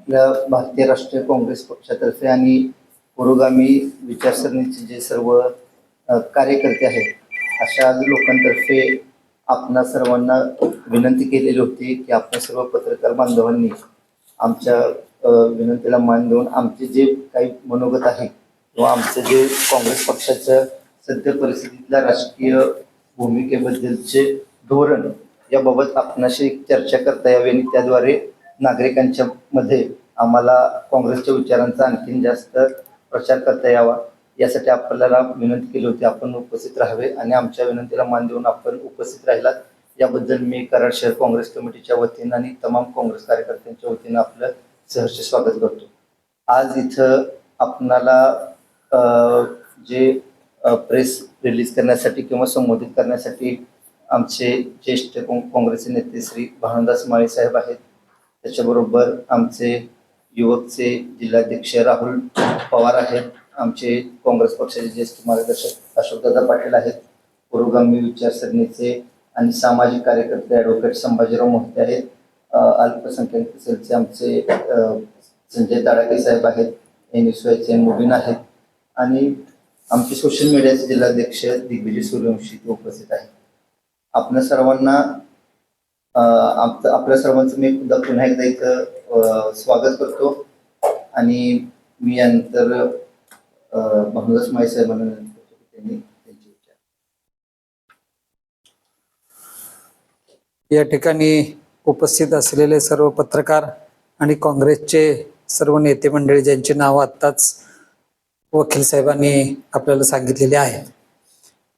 आपल्या भारतीय राष्ट्रीय काँग्रेस पक्षातर्फे आणि पुरोगामी विचारसरणीचे जे सर्व कार्यकर्ते आहेत अशा लोकांतर्फे आपणा सर्वांना विनंती केलेली होती की आपण सर्व पत्रकार बांधवांनी आमच्या विनंतीला मान देऊन आमचे जे काही मनोगत आहे किंवा आमचं जे काँग्रेस पक्षाच्या सध्या परिस्थितीतल्या राजकीय भूमिकेबद्दलचे धोरण याबाबत आपणाशी चर्चा करता यावी आणि त्याद्वारे नागरिकांच्या मध्ये आम्हाला काँग्रेसच्या विचारांचा आणखीन जास्त प्रचार करता यावा यासाठी आपल्याला विनंती केली होती. आपण उपस्थित राहावे आणि आमच्या विनंतीला मान देऊन आपण उपस्थित राहिलात याबद्दल मी कराड शहर काँग्रेस कमिटीच्या वतीनं आणि तमाम काँग्रेस कार्यकर्त्यांच्या वतीनं आपलं सहर्ष स्वागत करतो. आज इथं आपणाला जे प्रेस रिलीज करण्यासाठी किंवा संबोधित करण्यासाठी आमचे ज्येष्ठ काँग्रेसचे नेते श्री भानुदास माळी साहेब आहेत. त्याच्याबरोबर आमचे युवकचे जिल्हाध्यक्ष राहुल पवार आहेत. आमचे काँग्रेस पक्षाचे ज्येष्ठ मार्गदर्शक अशोकदादा पाटील आहेत. पुरोगामी विचारसरणीचे आणि सामाजिक कार्यकर्ते ॲडव्होकेट संभाजीराव मोहिते आहेत. अल्पसंख्याक सेलचे आमचे संजय ताडाके साहेब आहेत. NSYचे मुबीन आहेत आणि आमचे सोशल मीडियाचे जिल्हाध्यक्ष दिग्विजय सूर्यवंशी उपस्थित आहेत. आपल्या सर्वांना आपल्या सर्वांचं मी पुन्हा एकदा इथं स्वागत करतो आणि मी यानंतर भानुदास माळी साहेबांना त्यांनी त्यांचे विचार. या ठिकाणी उपस्थित असलेले सर्व पत्रकार आणि काँग्रेसचे सर्व नेते मंडळी ज्यांची नावं आत्ताच वकील साहेबांनी आपल्याला सांगितलेली आहेत.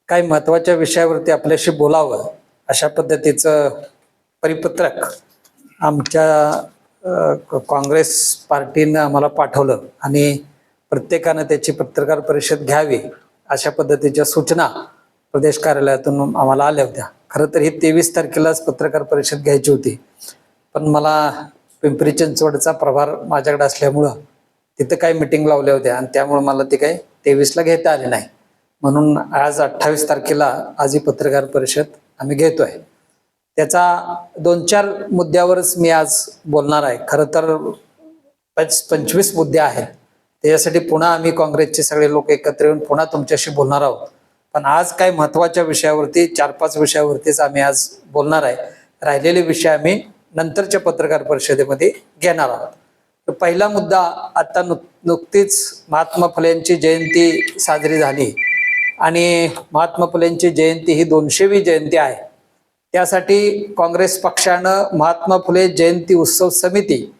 काही महत्त्वाच्या विषयावरती आपल्याशी बोलावं अशा पद्धतीचं परिपत्रक आमच्या काँग्रेस पार्टीनं आम्हाला पाठवलं आणि प्रत्येकानं त्याची पत्रकार परिषद घ्यावी अशा पद्धतीच्या सूचना प्रदेश कार्यालयातून आम्हाला आल्या होत्या. खरं तर ही 23 तारखेलाच पत्रकार परिषद घ्यायची होती, पण मला पिंपरी चिंचवडचा प्रभार माझ्याकडे असल्यामुळं तिथं काही मिटिंग लावल्या होत्या आणि त्यामुळे मला ते काही 23ला घेता आले नाही. म्हणून आज 28 तारखेला आज ही पत्रकार परिषद आम्ही घेतोय. त्याचा 2-4 मुद्द्यावरच मी आज बोलणार आहे. खरं तर 25 मुद्दे आहेत. त्याच्यासाठी पुन्हा आम्ही काँग्रेसचे सगळे लोक एकत्र येऊन पुन्हा तुमच्याशी बोलणार आहोत. पण आज काही महत्त्वाच्या विषयावरती 4-5 विषयावरतीच आम्ही आज बोलणार आहे. राहिलेले विषय आम्ही नंतरच्या पत्रकार परिषदेमध्ये घेणार आहोत. तर पहिला मुद्दा, आता नुकतीच महात्मा फुलेंची जयंती साजरी झाली आणि महात्मा फुलेंची जयंती ही 200वी जयंती आहे. त्यासाठी काँग्रेस पक्षानं महात्मा फुले जयंती उत्सव समिती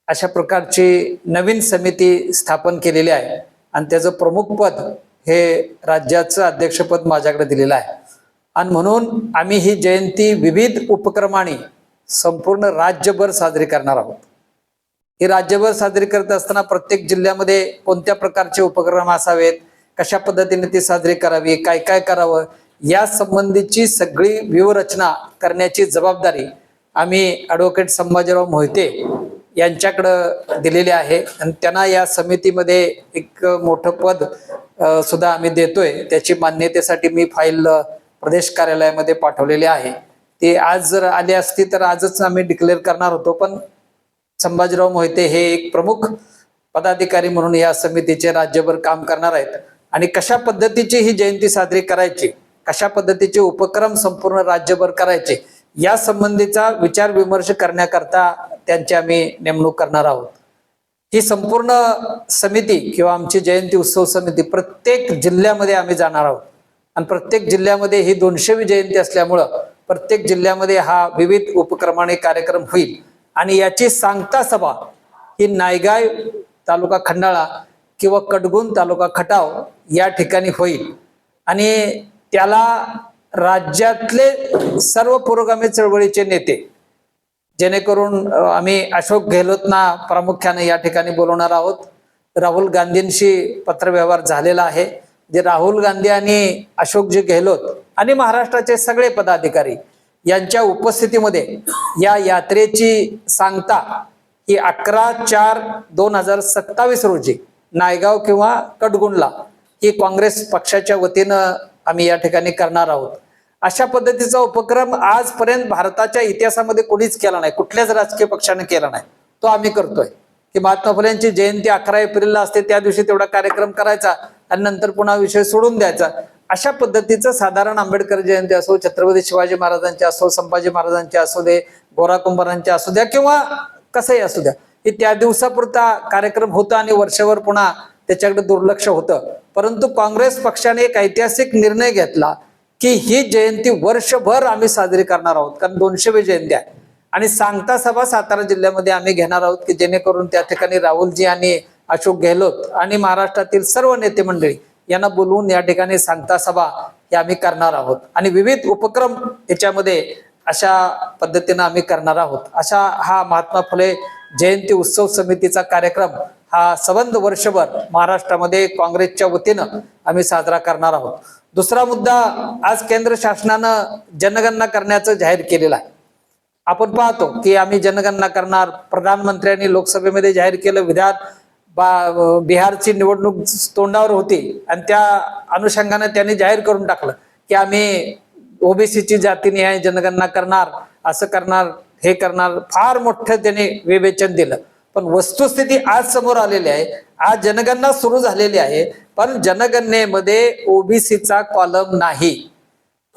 अशा प्रकारची नवीन समिती स्थापन केलेली आहे आणि त्याचं प्रमुखपद हे राज्याचं अध्यक्षपद माझ्याकडे दिलेलं आहे. आणि म्हणून आम्ही ही जयंती विविध उपक्रमाने संपूर्ण राज्यभर साजरी करणार आहोत. ही राज्यभर साजरी करत असताना प्रत्येक जिल्ह्यामध्ये कोणत्या प्रकारचे उपक्रम असावेत, कशा पद्धतीने ती साजरी करावी, काय काय करावं या संबंधीची सगळी व्यूहरचना करण्याची जबाबदारी आम्ही ॲडव्होकेट संभाजीराव मोहिते यांच्याकडं दिलेली आहे आणि त्यांना या समितीमध्ये एक मोठं पद सुद्धा आम्ही देतोय. त्याची मान्यतेसाठी मी फाईल प्रदेश कार्यालयामध्ये पाठवलेली आहे. ते आज जर आले असती तर आजच आम्ही डिक्लेअर करणार होतो, पण संभाजीराव मोहिते हे एक प्रमुख पदाधिकारी म्हणून या समितीचे राज्यभर काम करणार आहेत आणि कशा पद्धतीची ही जयंती साजरी करायची, कशा पद्धतीचे उपक्रम संपूर्ण राज्यभर करायचे या संबंधीचा विचार विमर्श करण्याकरता त्यांची आम्ही नेमणूक करणार आहोत. ही संपूर्ण समिती किंवा आमची जयंती उत्सव समिती प्रत्येक जिल्ह्यामध्ये आम्ही जाणार आहोत आणि प्रत्येक जिल्ह्यामध्ये ही 200वी जयंती असल्यामुळं प्रत्येक जिल्ह्यामध्ये हा विविध उपक्रमाने कार्यक्रम होईल आणि याची सांगता सभा ही नायगाव तालुका खंडाळा किंवा कडगुण तालुका खटाव या ठिकाणी होईल आणि त्याला राज्यातले सर्व पुरोगामी चळवळीचे नेते, जेणेकरून आम्ही अशोक गेहलोतना प्रामुख्याने या ठिकाणी बोलवणार आहोत. राहुल गांधींशी पत्रव्यवहार झालेला आहे. जे राहुल गांधी आणि अशोकजी गेहलोत आणि महाराष्ट्राचे सगळे पदाधिकारी यांच्या उपस्थितीमध्ये या यात्रेची सांगता ही 11/4/2027 रोजी नायगाव किंवा कडगुणला ही काँग्रेस पक्षाच्या वतीनं आम्ही या ठिकाणी करणार आहोत. अशा पद्धतीचा उपक्रम आजपर्यंत भारताच्या इतिहासामध्ये कोणीच केला नाही, कुठल्याच राजकीय पक्षाने केला नाही. तो आम्ही करतोय की महात्मा फुले यांची जयंती 11 एप्रिलला असते, त्या दिवशी तेवढा कार्यक्रम करायचा आणि नंतर पुन्हा विषय सोडून द्यायचा. अशा पद्धतीचं साधारण आंबेडकर जयंती असो, छत्रपती शिवाजी महाराजांची असो, संभाजी महाराजांची असू दे, गोरा कुंभारांची असू द्या किंवा कसंही असू द्या, की त्या दिवसापुरता कार्यक्रम होता आणि वर्षभर पुन्हा त्याच्याकडे दुर्लक्ष होतं. परंतु काँग्रेस पक्षाने एक ऐतिहासिक निर्णय घेतला की ही जयंती वर्षभर आम्ही साजरी करणार आहोत, कारण 200वी जयंती आहे आणि सांगता सभा सातारा जिल्ह्यामध्ये आम्ही घेणार आहोत की जेणेकरून त्या ठिकाणी राहुलजी आणि अशोक गेहलोत आणि महाराष्ट्रातील सर्व नेते मंडळी यांना बोलवून या ठिकाणी सांगता सभा हे आम्ही करणार आहोत आणि विविध उपक्रम याच्यामध्ये अशा पद्धतीनं आम्ही करणार आहोत. अशा हा महात्मा फुले जयंती उत्सव समितीचा कार्यक्रम हा संबंध वर्षभर महाराष्ट्रामध्ये काँग्रेसच्या वतीनं आम्ही साजरा करणार आहोत. दुसरा मुद्दा, आज केंद्र शासनानं जनगणना करण्याचं जाहीर केलेलं आहे. आपण पाहतो की आम्ही जनगणना करणार, प्रधानमंत्र्यांनी लोकसभेमध्ये जाहीर केलं, बिहारची निवडणूक तोंडावर होती आणि त्या अनुषंगाने त्यांनी जाहीर करून टाकलं की आम्ही ओबीसीची जातीनिहाय जनगणना करणार, असं करणार, हे करणार. फार मोठं त्यांनी विवेचन दिलं. पण वस्तुस्थिती आज समोर आलेली आहे. आज जनगणना सुरू झालेली आहे, पण जनगणनेमध्ये ओबीसीचा कॉलम नाही,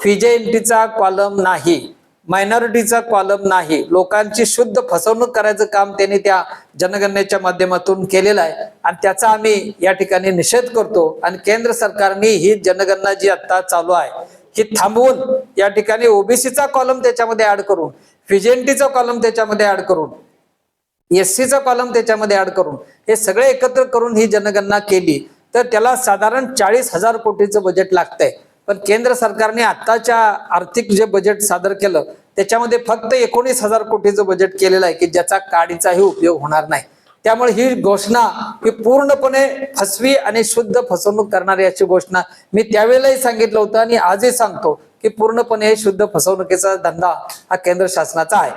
फिजेएनटीचा कॉलम नाही, मायनॉरिटीचा कॉलम नाही. लोकांची शुद्ध फसवणूक करायचं काम त्यांनी त्या जनगणनेच्या माध्यमातून केलेलं आहे आणि त्याचा आम्ही या ठिकाणी निषेध करतो. आणि केंद्र सरकारने ही जनगणना जी आता चालू आहे ही थांबवून या ठिकाणी ओबीसीचा कॉलम त्याच्यामध्ये ऍड करून, फिजेएनटीचा कॉलम त्याच्यामध्ये ऍड करून, एससीचा कॉलम त्याच्यामध्ये ऍड करून, हे सगळे एकत्र करून ही जनगणना केली तर त्याला साधारण 40,000 कोटीचं बजेट लागतंय. पण केंद्र सरकारने आत्ताच्या आर्थिक जे बजेट सादर केलं त्याच्यामध्ये फक्त 19,000 कोटीचं बजेट केलेलं आहे की ज्याचा काडीचाही उपयोग होणार नाही. त्यामुळे ही घोषणा ही पूर्णपणे फसवी आणि शुद्ध फसवणूक करणारी अशी घोषणा मी त्यावेळेलाही सांगितलं होतं आणि आजही सांगतो की पूर्णपणे शुद्ध फसवणुकीचा धंदा हा केंद्र शासनाचा आहे.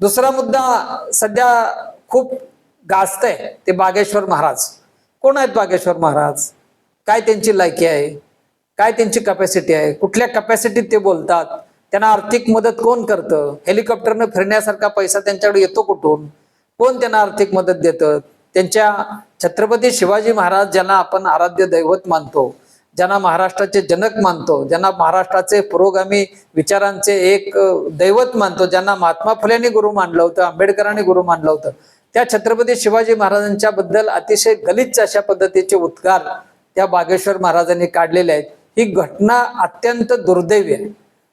दुसरा मुद्दा सध्या खूप गाजतंय ते बागेश्वर महाराज. कोण आहेत बागेश्वर महाराज? काय त्यांची लायकी आहे? काय त्यांची कॅपॅसिटी आहे? कुठल्या कॅपॅसिटीत ते बोलतात? त्यांना आर्थिक मदत कोण करतं? हेलिकॉप्टरनं फिरण्यासारखा पैसा त्यांच्याकडे येतो कुठून? कोण त्यांना आर्थिक मदत देतं? त्यांच्या छत्रपती शिवाजी महाराज ज्यांना आपण आराध्य दैवत मानतो, ज्यांना महाराष्ट्राचे जनक मानतो, ज्यांना महाराष्ट्राचे पुरोगामी विचारांचे एक दैवत मानतो, ज्यांना महात्मा फुलेंनी गुरु मानलं होतं, आंबेडकरांनी गुरु मानलं होतं, त्या छत्रपती शिवाजी महाराजांच्या बद्दल अतिशय गलिच्छ अशा पद्धतीचे उद्गार त्या बागेश्वर महाराजांनी काढलेले आहेत. ही घटना अत्यंत दुर्दैवी आहे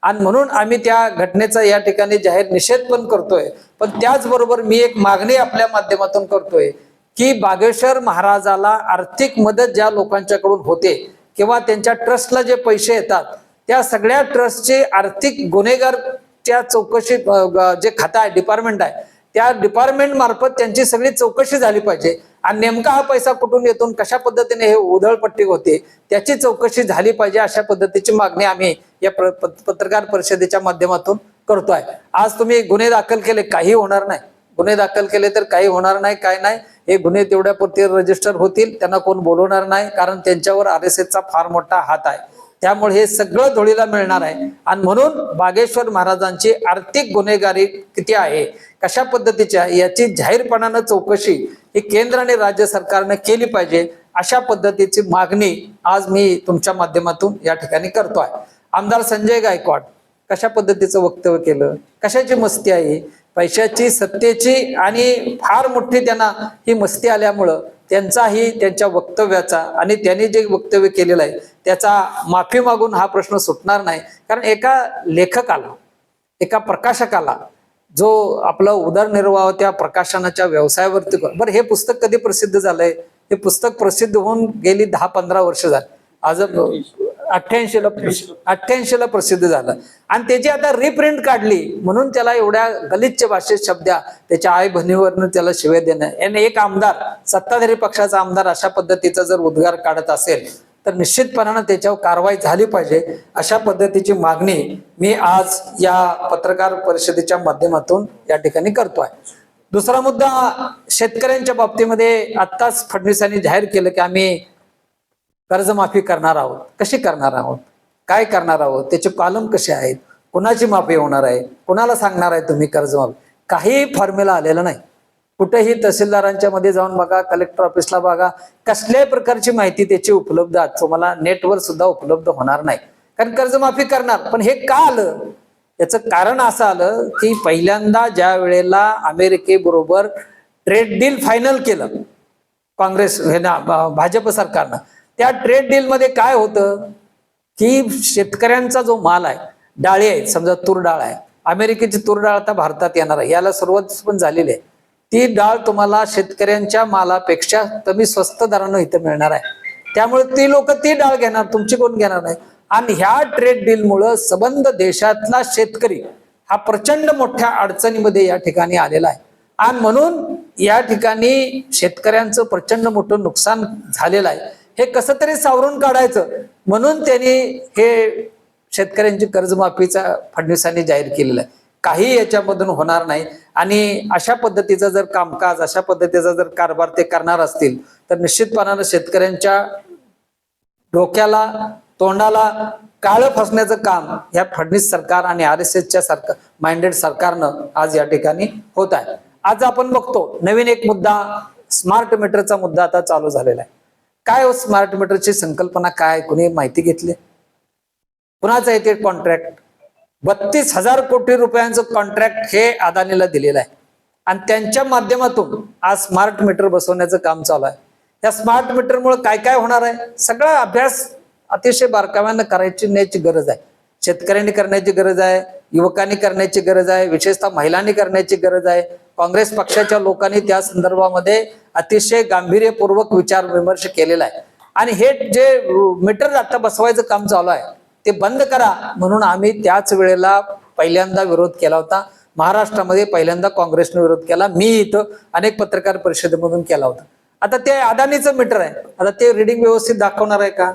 आणि म्हणून आम्ही त्या घटनेचा या ठिकाणी जाहीर निषेध पण करतोय. पण त्याचबरोबर मी एक मागणी आपल्या माध्यमातून करतोय की बागेश्वर महाराजाला आर्थिक मदत ज्या लोकांच्याकडून होते किंवा त्यांच्या ट्रस्टला जे पैसे येतात त्या सगळ्या ट्रस्टचे आर्थिक गुन्हेगारच्या चौकशी जे खातं आहे, डिपार्टमेंट आहे, त्या डिपार्टमेंट मार्फत त्यांची सगळी चौकशी झाली पाहिजे आणि नेमका हा पैसा कुठून येतो, कशा पद्धतीने हे उधळपट्टी होते त्याची चौकशी झाली पाहिजे. अशा पद्धतीची मागणी आम्ही या पत्रकार परिषदेच्या माध्यमातून करतोय. आज तुम्ही गुन्हे दाखल केले, काही होणार नाही. गुन्हे दाखल केले तर काही होणार नाही, काय नाही. हे गुन्हे तेवढ्यापुरते रजिस्टर होतील, त्यांना कोण बोलवणार नाही, कारण त्यांच्यावर RSSचा फार मोठा हात आहे. त्यामुळे हे सगळं धुळीला मिळणार आहे. आणि म्हणून बागेश्वर महाराजांची आर्थिक गुन्हेगारी किती आहे, कशा पद्धतीची आहे, याची जाहीरपणानं चौकशी ही केंद्र आणि राज्य सरकारने केली पाहिजे. अशा पद्धतीची मागणी आज मी तुमच्या माध्यमातून या ठिकाणी करतोय. आमदार संजय गायकवाड कशा पद्धतीचं वक्तव्य केलं, कशाची मस्ती आहे, पैशाची, सत्तेची आणि फार मोठी त्यांना ही मस्ती आल्यामुळं त्यांचाही त्यांच्या वक्तव्याचा आणि त्यांनी जे वक्तव्य केलेलं आहे त्याचा माफी मागून हा प्रश्न सुटणार नाही. कारण एका लेखकाला, एका प्रकाशकाला जो आपला उदरनिर्वाह त्या प्रकाशनाच्या व्यवसायावरती, बरं हे पुस्तक कधी प्रसिद्ध झालंय? हे पुस्तक प्रसिद्ध होऊन गेली 10-15 वर्ष झाली. आज 88ला प्रसिद्ध झालं आणि त्याची आता रिप्रिंट काढली म्हणून त्याला एवढ्या गलिच्छ भाषेत शब्द त्याच्या आई बहिणीवरनं त्याला शिव्या देणं. याने एक आमदार, सत्ताधारी पक्षाचा आमदार अशा पद्धतीचा जर उद्गार काढत असेल तर निश्चितपणानं त्याच्यावर कारवाई झाली पाहिजे. अशा पद्धतीची मागणी मी आज या पत्रकार परिषदेच्या माध्यमातून या ठिकाणी करतोय. दुसरा मुद्दा, शेतकऱ्यांच्या बाबतीमध्ये आत्ताच फडणवीसांनी जाहीर केलं की आम्ही कर्जमाफी करणार आहोत. कशी करणार आहोत, काय करणार आहोत, त्याचे कॉलम कसे आहेत, कुणाची माफी होणार आहे, कुणाला सांगणार आहे तुम्ही कर्जमाफी? काही फॉर्म्युला आलेला नाही. कुठेही तहसीलदारांच्या मध्ये जाऊन बघा, कलेक्टर ऑफिसला बघा, कसल्याही प्रकारची माहिती त्याची उपलब्ध आज तुम्हाला नेटवर सुद्धा उपलब्ध होणार नाही. कारण कर्जमाफी करणार. पण हे का आलं? याचं कारण असं आलं की पहिल्यांदा ज्या वेळेला अमेरिकेबरोबर ट्रेड डील फायनल केलं काँग्रेस भाजप सरकारनं, त्या ट्रेड डील मध्ये काय होतं की शेतकऱ्यांचा जो माल आहे, डाळी आहेत, समजा तूर डाळ आहे, अमेरिकेची तूर डाळ आता भारतात येणार आहे, याला सुरुवात पण झालेली आहे. ती डाळ तुम्हाला शेतकऱ्यांच्या मालापेक्षा कमी स्वस्त दरानं इथं मिळणार आहे. त्यामुळे ती लोक ती डाळ घेणार, तुमची कोण घेणार नाही. आणि ह्या ट्रेड डीलमुळं संबंध देशातला शेतकरी हा प्रचंड मोठ्या अडचणीमध्ये या ठिकाणी आलेला आहे. आणि म्हणून या ठिकाणी शेतकऱ्यांचं प्रचंड मोठं नुकसान झालेलं आहे. हे कसं तरी सावरून काढायचं म्हणून त्यांनी हे शेतकऱ्यांची कर्जमाफीचा फडणवीसांनी जाहीर केलेलं आहे. काही याच्यामधून होणार नाही. आणि अशा पद्धतीचं जर कामकाज, अशा पद्धतीचा जर कारभार ते करणार असतील तर निश्चितपणानं शेतकऱ्यांच्या डोक्याला, तोंडाला काळं फसण्याचं काम या फडणवीस सरकार आणि RSSच्या सरकार माइंडेड सरकारनं आज या ठिकाणी होत आहे. आज आपण बघतो नवीन एक मुद्दा, स्मार्ट मीटरचा मुद्दा आता चालू झालेला आहे. काय स्मार्ट मीटरची संकल्पना काय, कुणी माहिती घेतली? कुणाचं आहे ते कॉन्ट्रॅक्ट? 32,000 कोटी रुपयांचं कॉन्ट्रॅक्ट हे अदानीला दिलेलं आहे. आणि त्यांच्या माध्यमातून आज स्मार्ट मीटर बसवण्याचं काम चालू आहे. या स्मार्ट मीटरमुळे काय काय होणार आहे सगळा अभ्यास अतिशय बारकाव्यानं न्यायची गरज आहे. शेतकऱ्यांनी करण्याची गरज आहे, युवकांनी करण्याची गरज आहे, विशेषतः महिलांनी करण्याची गरज आहे. काँग्रेस पक्षाच्या लोकांनी त्या संदर्भामध्ये अतिशय गांभीर्यपूर्वक विचार विमर्श केलेला आहे. आणि हे जे मीटर आता बसवायचं काम चालू आहे ते बंद करा म्हणून आम्ही त्याच वेळेला पहिल्यांदा विरोध केला होता. महाराष्ट्रामध्ये पहिल्यांदा काँग्रेसने विरोध केला. मी इथं अनेक पत्रकार परिषदेमधून केला होता. आता ते अदानीचं मीटर आहे, आता ते रिडिंग व्यवस्थित दाखवणार आहे का?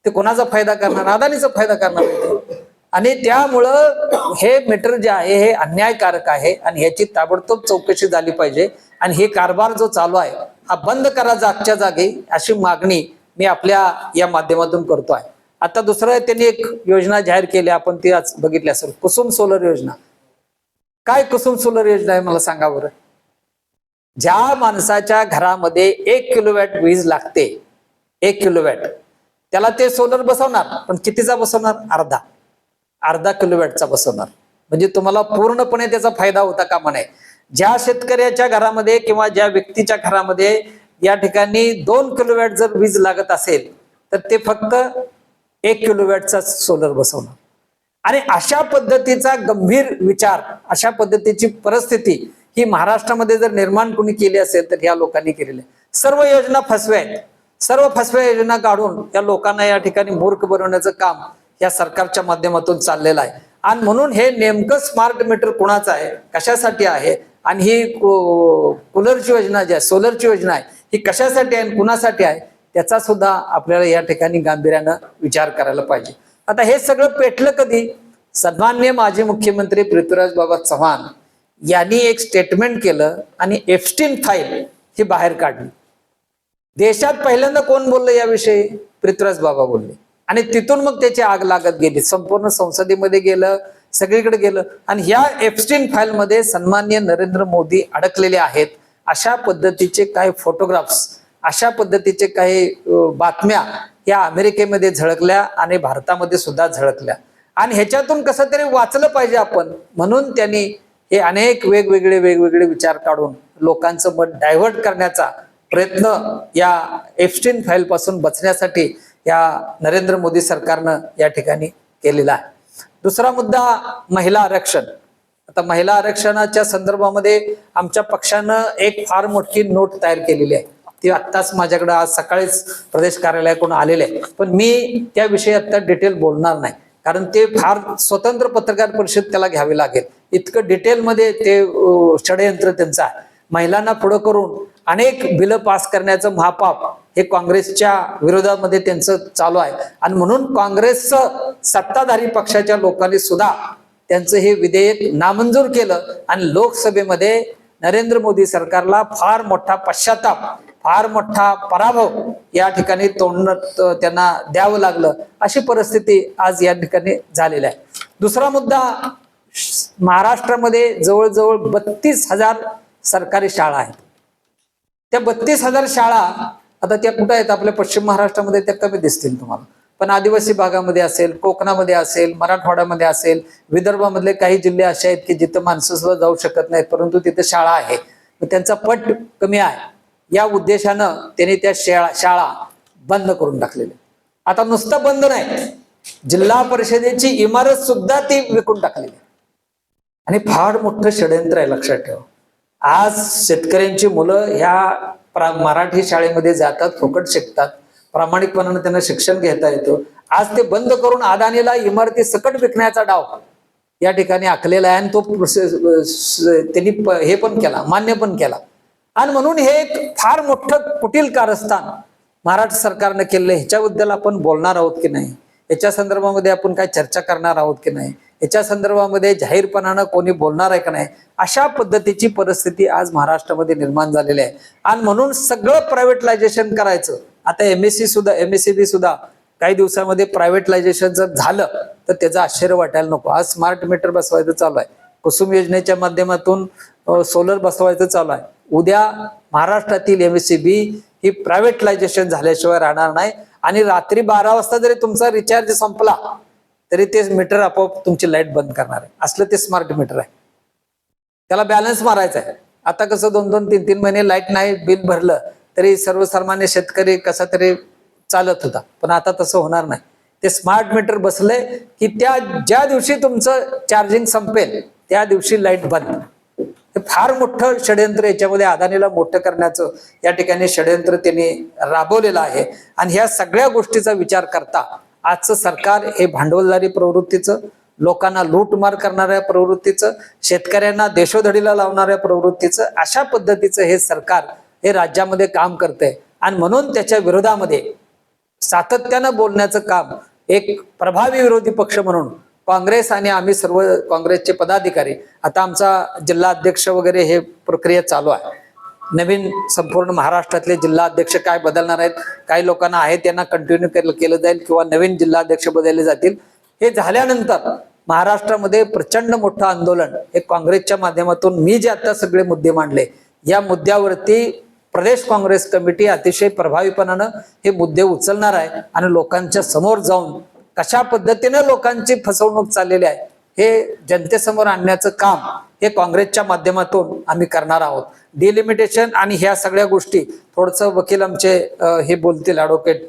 ते कोणाचा फायदा करणार? अदानीचा फायदा करणार आहे. आणि त्यामुळं हे मीटर जे आहे हे अन्यायकारक आहे आणि ह्याची ताबडतोब चौकशी झाली पाहिजे. आणि हे कारभार जो चालू आहे हा बंद करा जागच्या जागी, अशी मागणी मी आपल्या या माध्यमातून करतो आहे. आता दुसरं त्यांनी एक योजना जाहीर केली, आपण ती आज बघितली असेल, कुसुम सोलर योजना. काय कुसुम सोलर योजना आहे मला सांगा बरं. ज्या माणसाच्या घरामध्ये 1 किलोवॅट वीज लागते, 1 किलोवॅट, त्याला ते सोलर बसवणार. पण कितीचा बसवणार? अर्धा किलोवॅटचा बसवणार. म्हणजे तुम्हाला पूर्णपणे त्याचा फायदा होता कामा नये. ज्या शेतकऱ्याच्या घरामध्ये किंवा ज्या व्यक्तीच्या घरामध्ये या ठिकाणी 2 किलोवॅट जर वीज लागत असेल तर ते फक्त 1 किलोवॅटचा सोलर बसवणार. आणि अशा पद्धतीचा गंभीर विचार, अशा पद्धतीची परिस्थिती ही महाराष्ट्रामध्ये जर निर्माण कोणी केली असेल तर या लोकांनी केलेली. सर्व योजना फसव्या आहेत. सर्व फसव्या योजना काढून या लोकांना या ठिकाणी मूर्ख बनवण्याचं काम या सरकारच्या माध्यमातून चाललेलं आहे. आणि म्हणून हे नेमकं स्मार्ट मीटर कोणाचं आहे, कशासाठी आहे, आणि ही कूलरची योजना जी आहे, सोलरची योजना आहे, ही कशासाठी आहे, कुणासाठी आहे, त्याचा सुद्धा आपल्याला या ठिकाणी गांभीर्यानं विचार करायला पाहिजे. आता हे सगळं पेटलं कधी? सन्माननीय माजी मुख्यमंत्री पृथ्वीराज बाबा चव्हाण यांनी एक स्टेटमेंट केलं आणि एप्स्टीन फाईल ही बाहेर काढली. देशात पहिल्यांदा कोण बोललं याविषयी? पृथ्वीराज बाबा बोलले. आणि तिथून मग त्याची आग लागत गेली, संपूर्ण संसदेमध्ये गेलं, सगळीकडे गेलं. आणि ह्या एप्स्टीन फाईल मध्ये सन्माननीय नरेंद्र मोदी अडकलेले आहेत. अशा पद्धतीचे काही फोटोग्राफ्स, अशा पद्धतीचे काही बातम्या या अमेरिकेमध्ये झळकल्या आणि भारतामध्ये सुद्धा झळकल्या. आणि ह्याच्यातून कसं तरी वाचलं पाहिजे आपण, म्हणून त्यांनी हे अनेक वेगवेगळे विचार काढून लोकांचं मत डायव्हर्ट करण्याचा प्रयत्न या एप्स्टीन फाईल पासून बचण्यासाठी या नरेंद्र मोदी सरकारनं या ठिकाणी केलेला आहे. दुसरा मुद्दा महिला आरक्षण. आता महिला आरक्षणाच्या संदर्भामध्ये आमच्या पक्षानं एक फार मोठी नोट तयार केलेली आहे. ती आत्ताच माझ्याकडे आज सकाळीच प्रदेश कार्यालयाकडून आलेले आहे. पण मी त्याविषयी आता डिटेल बोलणार नाही, कारण ते फार स्वतंत्र पत्रकार परिषद त्याला घ्यावी लागेल. इतकं डिटेलमध्ये ते षडयंत्र त्यांचं आहे. महिलांना पुढं करून अनेक बिलं पास करण्याचं महापाप हे काँग्रेसच्या विरोधामध्ये त्यांचं चालू आहे. आणि म्हणून काँग्रेसचं सत्ताधारी पक्षाच्या लोकांनी सुद्धा त्यांचं हे विधेयक नामंजूर केलं आणि लोकसभेमध्ये नरेंद्र मोदी सरकारला फार मोठा पश्चाताप, फार मोठा पराभव या ठिकाणी तोंड त्यांना द्यावं लागलं. अशी परिस्थिती आज या ठिकाणी झालेली आहे. दुसरा मुद्दा, महाराष्ट्रामध्ये जवळजवळ 32,000 सरकारी शाळा आहेत. त्या 32,000 शाळा आता त्या कुठं आहेत? आपल्या पश्चिम महाराष्ट्रामध्ये त्या कमी दिसतील तुम्हाला, पण आदिवासी भागामध्ये असेल, कोकणामध्ये असेल, मराठवाड्यामध्ये असेल, विदर्भामधले काही जिल्हे असे आहेत की जिथं माणसं सुद्धा जाऊ शकत नाहीत, परंतु तिथे शाळा आहे. त्यांचा पट कमी आहे. या उद्देशानं त्यांनी त्या शाळा बंद करून टाकलेल्या. आता नुसतं बंद नाही, जिल्हा परिषदेची इमारत सुद्धा ती विकून टाकलेली. आणि फार मोठं षडयंत्र आहे, लक्षात ठेवा. आज शेतकऱ्यांची मुलं ह्या मराठी शाळेमध्ये जातात, फुकट शिकतात, प्रामाणिकपणाने त्यांना शिक्षण घेता येतं. आज ते बंद करून अदानीला इमारती सकट विकण्याचा डाव या ठिकाणी आखलेला आहे. आणि तो त्यांनी हे पण केला, मान्य पण केला. आणि म्हणून हे एक फार मोठं कुटील कारस्थान महाराष्ट्र सरकारने केलं. ह्याच्याबद्दल आपण बोलणार आहोत की नाही, याच्या संदर्भामध्ये आपण काय चर्चा करणार आहोत की नाही, याच्या संदर्भामध्ये जाहीरपणानं कोणी बोलणार आहे का नाही, अशा पद्धतीची परिस्थिती आज महाराष्ट्रामध्ये निर्माण झालेली आहे. आणि म्हणून सगळं प्रायव्हेटलायझेशन करायचं. आता एमएससीबी सुद्धा काही दिवसामध्ये प्रायव्हेटलायझेशन जर झालं तर त्याचं आश्चर्य वाटायला नको. आज स्मार्ट मीटर बसवायचं चालू आहे, कुसुम योजनेच्या माध्यमातून सोलर बसवायचं चालू आहे. उद्या महाराष्ट्रातील एमएससीबी ही प्रायव्हेटलायझेशन झाल्याशिवाय राहणार नाही. आणि रात्री 12 वाजता जरी तुमचा रिचार्ज संपला तरी ते मीटर आपोआप तुमची लाईट बंद करणार आहे. असलं ते स्मार्ट मीटर आहे. त्याला बॅलन्स मारायचा आहे. आता कसं 2-2, 3-3 महिने लाईट नाही, बिल भरलं तरी सर्वसामान्य शेतकरी कसा तरी चालत होता, पण आता तसं होणार नाही. ते स्मार्ट मीटर बसले की ज्या दिवशी तुमचं चार्जिंग संपेल त्या दिवशी लाईट बंद. हे फार मोठं षडयंत्र, याच्यामध्ये अदानीला मोठं करण्याचं या ठिकाणी षडयंत्र त्यांनी राबवलेलं आहे. आणि ह्या सगळ्या गोष्टीचा विचार करता आजचं सरकार हे भांडवलदारी प्रवृत्तीचं, लोकांना लूटमार करणाऱ्या प्रवृत्तीचं, शेतकऱ्यांना देशोधडीला लावणाऱ्या प्रवृत्तीचं, अशा पद्धतीचं हे सरकार हे राज्यामध्ये काम करतंय. आणि म्हणून त्याच्या विरोधामध्ये सातत्यानं बोलण्याचं काम एक प्रभावी विरोधी पक्ष म्हणून काँग्रेस आणि आम्ही सर्व काँग्रेसचे पदाधिकारी, आता आमचा जिल्हा अध्यक्ष वगैरे हे प्रक्रिया चालू आहे. नवीन संपूर्ण महाराष्ट्रातले जिल्हा अध्यक्ष काय बदलणार आहेत, काही लोकांना आहे त्यांना कंटिन्यू केलं जाईल किंवा नवीन जिल्हा अध्यक्ष बदलले जातील. हे झाल्यानंतर महाराष्ट्रामध्ये प्रचंड मोठं आंदोलन हे काँग्रेसच्या माध्यमातून मी जे आता सगळे मुद्दे मांडले या मुद्द्यावरती प्रदेश काँग्रेस कमिटी अतिशय प्रभावीपणानं हे मुद्दे उचलणार आहे. आणि लोकांच्या समोर जाऊन कशा पद्धतीने लोकांची फसवणूक चाललेली आहे हे जनतेसमोर आणण्याचं काम हे काँग्रेसच्या माध्यमातून आम्ही करणार आहोत. डिलिमिटेशन आणि ह्या सगळ्या गोष्टी थोडंसं वकील आमचे हे बोलतील, ॲडव्होकेट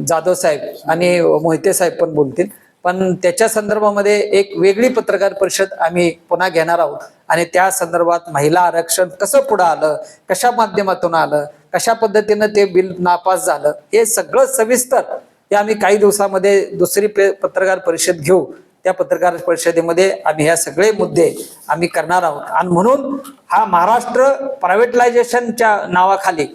जाधव साहेब आणि मोहिते साहेब पण बोलतील. पण त्याच्या संदर्भामध्ये एक वेगळी पत्रकार परिषद आम्ही पुन्हा घेणार आहोत. आणि त्या संदर्भात महिला आरक्षण कसं पुढं आलं, कशा माध्यमातून आलं, कशा पद्धतीनं ते बिल नापास झालं, हे सगळं सविस्तर हे आम्ही काही दिवसामध्ये दुसरी पत्रकार परिषद घेऊ. त्या पत्रकार परिषदेमध्ये आम्ही ह्या सगळे मुद्दे आम्ही करणार आहोत. आणि म्हणून हा महाराष्ट्र प्रायव्हेटलायझेशनच्या नावाखाली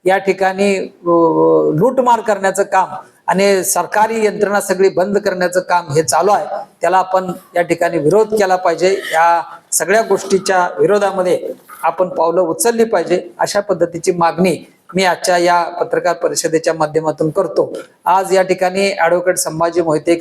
या ठिकाणी लूटमार करण्याचं काम आणि सरकारी यंत्रणा सगळी बंद करण्याचं काम हे चालू आहे. त्याला आपण या ठिकाणी विरोध केला पाहिजे. या सगळ्या गोष्टीच्या विरोधामध्ये आपण पावलं उचलली पाहिजे, अशा पद्धतीची मागणी मी आजच्या या पत्रकार परिषदेच्या माध्यमातून करतो. आज या ठिकाणी ॲडव्होकेट संभाजी मोहिते